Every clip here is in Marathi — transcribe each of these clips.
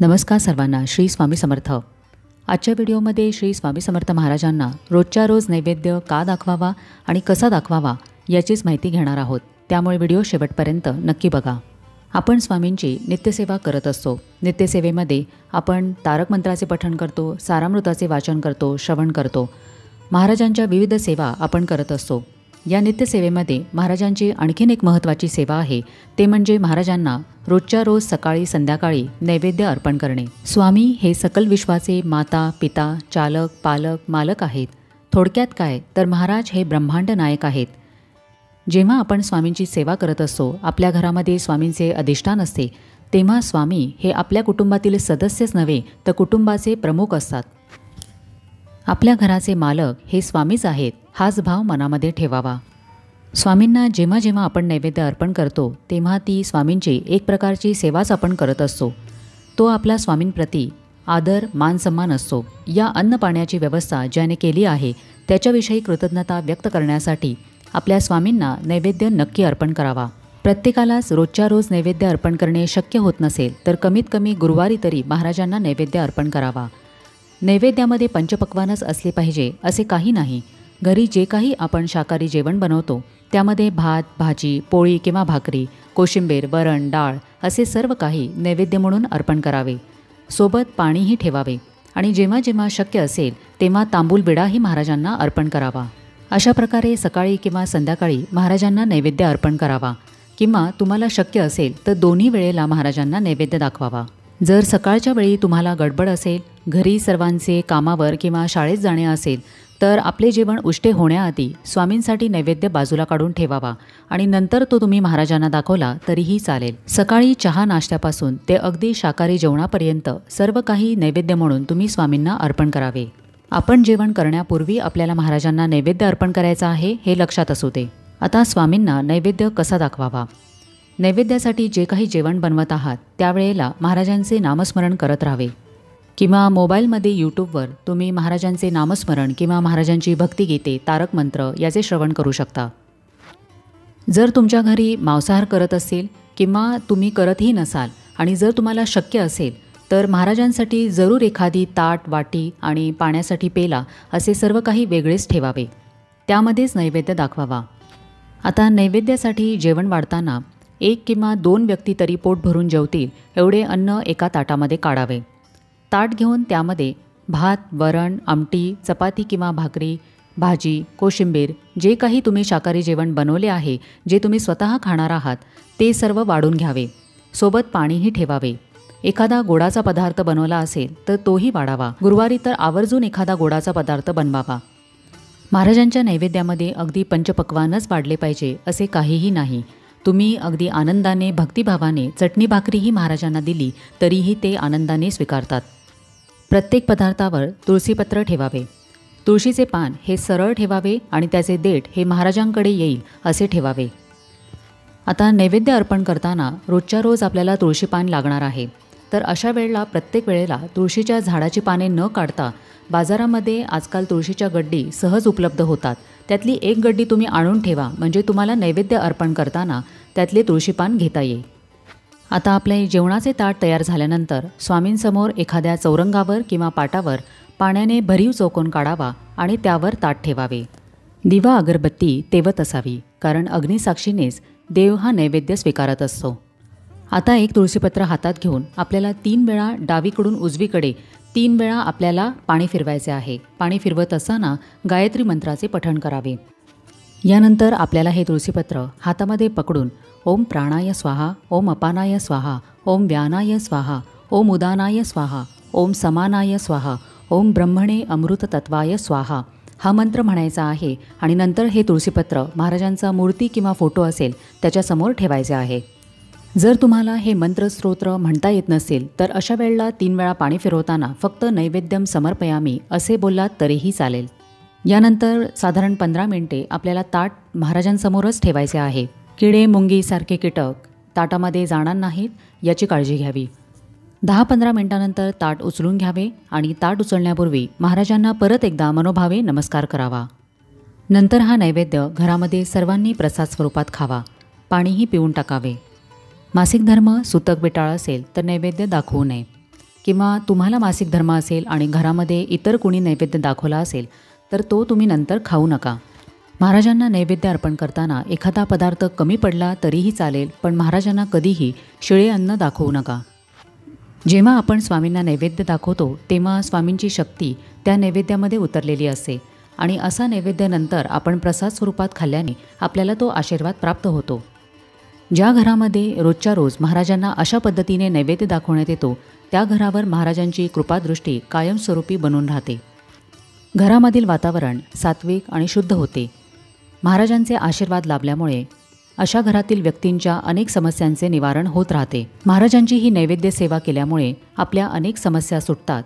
नमस्कार सर्वांना. श्री स्वामी समर्थ. आजच्या व्हिडिओमध्ये श्री स्वामी समर्थ महाराजांना रोजच्या रोज नैवेद्य का दाखवावा आणि कसा दाखवावा याचीच माहिती घेणार आहोत. त्यामुळे व्हिडिओ शेवटपर्यंत नक्की बघा. आपण स्वामींची नित्यसेवा करत असतो. नित्यसेवेमध्ये आपण तारक मंत्राचे पठण करतो, सारामृताचे वाचन करतो, श्रवण करतो. महाराजांच्या विविध सेवा आपण करत असतो. या नित्यसेवेमध्ये महाराजांची आणखीन एक महत्त्वाची सेवा आहे, ते म्हणजे महाराजांना रोजच्या रोज सकाळी संध्याकाळी नैवेद्य अर्पण करणे. स्वामी हे सकल विश्वाचे माता, पिता, चालक, पालक, मालक आहेत. थोडक्यात काय तर महाराज हे ब्रह्मांड नायक आहेत. जेव्हा आपण स्वामींची सेवा करत असतो, आपल्या घरामध्ये स्वामींचे अधिष्ठान असते, तेव्हा स्वामी हे आपल्या कुटुंबातील सदस्यच नव्हे तर कुटुंबाचे प्रमुख असतात. आपल्या घराचे मालक हे स्वामीच आहेत, हाच भाव मनामध्ये ठेवावा. स्वामींना जेव्हा जेव्हा आपण नैवेद्य अर्पण करतो तेव्हा ती स्वामींची एक प्रकारची सेवाच आपण करत असतो. तो आपला स्वामींप्रती आदर मान सन्मान असतो. या अन्न पाण्याची व्यवस्था ज्याने केली आहे त्याच्याविषयी कृतज्ञता व्यक्त करण्यासाठी आपल्या स्वामींना नैवेद्य नक्की अर्पण करावा. प्रत्येकालाच रोजच्या रोज नैवेद्य अर्पण करणे शक्य होत नसेल तर कमीत कमी गुरुवारी तरी महाराजांना नैवेद्य अर्पण करावा. नैवेद्यामध्ये पंचपक्वानच असले पाहिजे असे काही नाही. घरी जे काही आपण शाकाहारी जेवण बनवतो त्यामध्ये भात, भाजी, पोळी किंवा भाकरी, कोशिंबीर, वरण, डाळ असे सर्व काही नैवेद्य म्हणून अर्पण करावे. सोबत पाणीही ठेवावे आणि जेव्हा जेव्हा शक्य असेल तेव्हा तांबूल विडाही महाराजांना अर्पण करावा. अशा प्रकारे सकाळी किंवा संध्याकाळी महाराजांना नैवेद्य अर्पण करावा किंवा तुम्हाला शक्य असेल तर दोन्ही वेळेला महाराजांना नैवेद्य दाखवावा. जर सकाळच्या वेळी तुम्हाला गडबड असेल, घरी सर्वांचे कामावर किंवा शाळेत जाणे असेल तर आपले जेवण उष्टे होण्याआधी स्वामींसाठी नैवेद्य बाजूला काढून ठेवावा आणि नंतर तो तुम्ही महाराजांना दाखवला तरीही चालेल. सकाळी चहा नाश्त्यापासून ते अगदी शाकाहारी जेवणापर्यंत सर्व काही नैवेद्य म्हणून तुम्ही स्वामींना अर्पण करावे. आपण जेवण करण्यापूर्वी आपल्याला महाराजांना नैवेद्य अर्पण करायचा आहे हे लक्षात असू दे. आता स्वामींना नैवेद्य कसा दाखवावा. नैवेद्यासाठी जे काही जेवण बनवत आहात त्यावेळेला महाराजांचे नामस्मरण करत राहावे किंवा मोबाईलमध्ये यूट्यूबवर तुम्ही महाराजांचे नामस्मरण किंवा महाराजांची भक्तिगीते, तारक मंत्र याचे श्रवण करू शकता. जर तुमच्या घरी मांसाहार करत असेल किंवा तुम्ही करतही नसाल आणि जर तुम्हाला शक्य असेल तर महाराजांसाठी जरूर एखादी ताट, वाटी आणि पाण्यासाठी पेला असे सर्व काही वेगळेच ठेवावे. त्यामध्येच नैवेद्य दाखवावा. आता नैवेद्यासाठी जेवण वाढताना 1 किंवा 2 व्यक्ती तरी पोट भरून जेवतील एवढे अन्न एका ताटामध्ये काढावे. ताट घेऊन त्यामध्ये भात, वरण, आमटी, चपाती किंवा भाकरी, भाजी, कोशिंबीर जे काही तुम्ही शाकाहारी जेवण बनवले आहे, जे तुम्ही स्वतः खाणार आहात ते सर्व वाढून घ्यावे. सोबत पाणीही ठेवावे. एखादा गोडाचा पदार्थ बनवला असेल तर तोही वाढावा. गुरुवारी तर आवर्जून एखादा गोडाचा पदार्थ बनवावा. महाराजांच्या नैवेद्यामध्ये अगदी पंचपक्वानच वाढले पाहिजे असे काहीही नाही. तुम्ही अगदी आनंदाने, भक्तिभावाने चटणी भाकरीही महाराजांना दिली तरीही ते आनंदाने स्वीकारतात. प्रत्येक पदार्थावर तुळशीपत्र ठेवावे. तुळशीचे पान हे सरळ ठेवावे आणि त्याचे देठ हे महाराजांकडे येईल असे ठेवावे. आता नैवेद्य अर्पण करताना रोजच्या रोज आपल्याला तुळशी पान लागणार आहे. तर अशा वेळेला प्रत्येक वेळेला तुळशीच्या झाडाची पाने न काढता बाजारामध्ये आजकाल तुळशीच्या गड्डी सहज उपलब्ध होतात. त्यातली एक गड्डी तुम्ही आणून ठेवा म्हणजे तुम्हाला नैवेद्य अर्पण करताना त्यातले तुळशीपान घेता येईल. आता आपले जेवणाचे ताट तयार झाल्यानंतर स्वामींसमोर एखाद्या चौरंगावर किंवा पाटावर पाण्याने भरीव चौकोन काढावा आणि त्यावर ताट ठेवावे. दिवा अगरबत्ती तेवत असावी, कारण अग्निसाक्षीनेच देव हा नैवेद्य स्वीकारत असतो. आता एक तुळशीपत्र हातात घेऊन आपल्याला 3 वेळा डावीकडून उजवीकडे 3 वेळा आपल्याला पाणी फिरवायचे आहे. पाणी फिरवत असताना गायत्री मंत्राचे पठण करावे. यानंतर आपल्याला हे तुळशीपत्र हातामध्ये पकडून ओम प्राणाय स्वाहा, ओम अपानाय स्वाहा, ओम व्यानाय स्वाहा, ओम उदानाय स्वाहा, ओम समानाय स्वाहा, ओम ब्रह्मणे अमृत तत्वाय स्वाहा हा मंत्र म्हणायचा आहे आणि नंतर हे तुळशीपत्र महाराजांचा मूर्ती किंवा फोटो असेल त्याच्यासमोर ठेवायचे आहे. जर तुम्हाला हे मंत्रस्तोत्र म्हणता येत नसेल तर अशा वेळेला 3 वेळा पाणी फिरवताना फक्त नैवेद्यम समर्पयामी असे बोललात तरीही चालेल. यानंतर साधारण 15 मिनिटे आपल्याला ताट महाराजांसमोरच ठेवायचे आहे. किडे, मुंगी सारखे कीटक ताटामध्ये जाणार नाहीत याची काळजी घ्यावी. 10-15 मिनिटानंतर ताट उचलून घ्यावे आणि ताट उचलण्यापूर्वी महाराजांना परत एकदा मनोभावे नमस्कार करावा. नंतर हा नैवेद्य घरामध्ये सर्वांनी प्रसाद स्वरूपात खावा. पाणीही पिऊन टाकावे. मासिक धर्म सुतक बेटाळ असेल तर नैवेद्य दाखवू नये. किंवा तुम्हाला मासिक धर्म असेल आणि घरामध्ये इतर कुणी नैवेद्य दाखवला असेल तर तो तुम्ही नंतर खाऊ नका. महाराजांना नैवेद्य अर्पण करताना एखादा पदार्थ कमी पडला तरीही चालेल, पण महाराजांना कधीही शिळे अन्न दाखवू नका. जेव्हा आपण स्वामींना नैवेद्य दाखवतो तेव्हा स्वामींची शक्ती त्या नैवेद्यामध्ये उतरलेली असते आणि असा नैवेद्य नंतर आपण प्रसाद स्वरूपात खाल्ल्याने आपल्याला तो आशीर्वाद प्राप्त होतो. ज्या घरामध्ये रोजच्या रोज महाराजांना अशा पद्धतीने नैवेद्य दाखवण्यात येतो त्या घरावर महाराजांची कृपादृष्टी कायमस्वरूपी बनून राहते. घरामधील वातावरण सात्विक आणि शुद्ध होते. महाराजांचे आशीर्वाद लाभल्यामुळे अशा घरातील व्यक्तींच्या अनेक समस्यांचे निवारण होत राहते. महाराजांची ही नैवेद्य सेवा केल्यामुळे आपल्या अनेक समस्या सुटतात.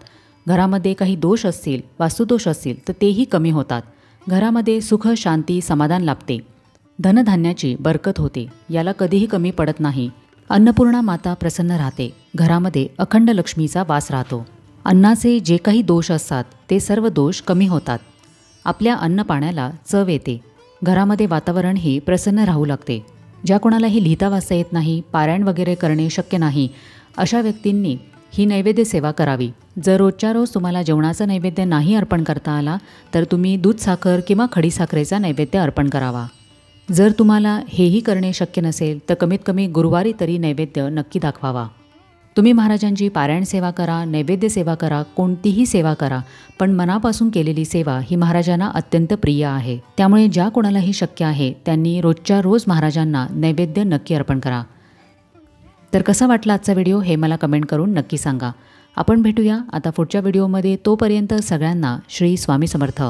घरामध्ये काही दोष असतील, वास्तुदोष असतील तर तेही कमी होतात. घरामध्ये सुख, शांती, समाधान लाभते. धनधान्याची बरकत होते, याला कधीही कमी पडत नाही. अन्नपूर्णा माता प्रसन्न राहते. घरामध्ये अखंड लक्ष्मीचा वास राहतो. अन्नाचे जे काही दोष असतात ते सर्व दोष कमी होतात. आपल्या अन्न पाण्याला चव येते. घरामध्ये वातावरणही प्रसन्न राहू लागते. ज्या कोणालाही लिहिता वाचता येत नाही, पारायण वगैरे करणे शक्य नाही, अशा व्यक्तींनी ही नैवेद्य सेवा करावी. जर रोजच्या रोज तुम्हाला जेवणाचा नैवेद्य नाही अर्पण करता आला तर तुम्ही दूध साखर किंवा खडीसाखरेचा नैवेद्य अर्पण करावा. जर तुम्हाला हेही करणे शक्य नसेल तर कमीत कमी गुरुवारी तरी नैवेद्य नक्की दाखवावा. तुम्ही महाराजांची पारायण सेवा करा, नैवेद्य सेवा करा, कोणतीही सेवा करा, पण मनापासून केलेली सेवा ही महाराजांना अत्यंत प्रिय आहे. त्यामुळे ज्या कोणालाही शक्य आहे त्यांनी रोजच्या रोज महाराजांना नैवेद्य नक्की अर्पण करा. तर कसा वाटला आजचा व्हिडिओ हे मला कमेंट करून नक्की सांगा. आपण भेटूया आता पुढच्या व्हिडिओमध्ये. तोपर्यंत सगळ्यांना श्री स्वामी समर्थ.